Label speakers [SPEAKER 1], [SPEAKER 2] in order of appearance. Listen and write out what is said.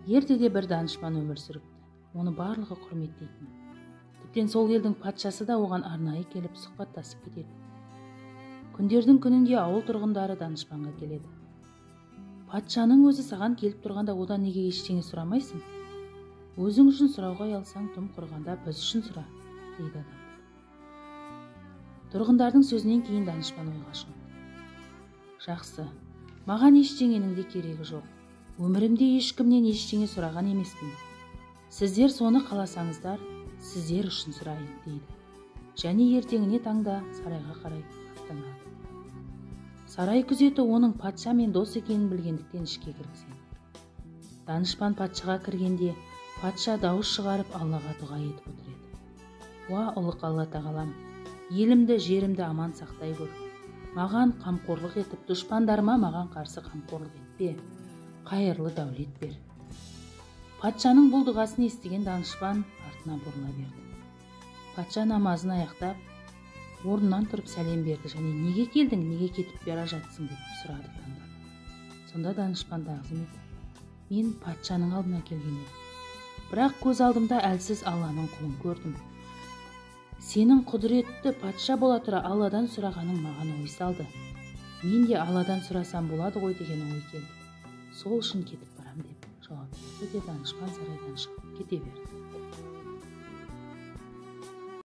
[SPEAKER 1] Ертеде бір данышпан өмір сүріпті. Оны барлығы құрметтейтін. Тіптен сол елдің патшасы да оған арнайы келіп сұхбаттасып кетеді. Күндердің күнінде ауыл тұрғындары данышпанға келеді. Патшаның өзі саған келіп тұрғанда одан неге ештеңе сұрамайсың? Өзің үшін сұрауға ұялсаң, тым құрғанда біз үшін сұра, дейді адам. Тұрғындардың сөзінен кейін данышпан ойға шомды. Жақсы, маған ештеңенің де керегі жоқ. Өмірімде ешкімнен ештеңе сұраған емеспін. Сіздер соны қаласаңыздар, сіздер үшін сұрайын, дейді. Және ертеңіне таңда сарайға қарай аттанады. Сарай күзеті оның патшамен дос екенін білгендіктен ішке кіргізген. Данышпан патшаға кіргенде, патша дауыс шығарып Аллаға дұға етіп отыр еді. Уа ұлық Алла тағалам, елімді, жерімді аман сақтай көр. Маған қамқорлық етіп, дұшпандарыма маған қарсы қамқорлық етпе. Қайырлы дәулет бер. Патшаның бұл дұғасын естіген данышпан артына бұрыла берді. Патша намазын аяқтап, орнынан тұрып сәлем берді және неге келдің, неге кетіп бара жатсың деп сұрады таңданып. Сонда данышпан тағзым етіп, мен патшаның алдына келген едім. Бірақ көз алдымда әлсіз Алланың құлын көрдім. Сенің құдіретті патша бола тұра Алладан сұрағаның маған ой салды. Мен де Алладан сұрасам болады ғой деген ой келді. Сол үшін кетіп барам деп жауап берді де данышпан сарайдан шығып кете берді.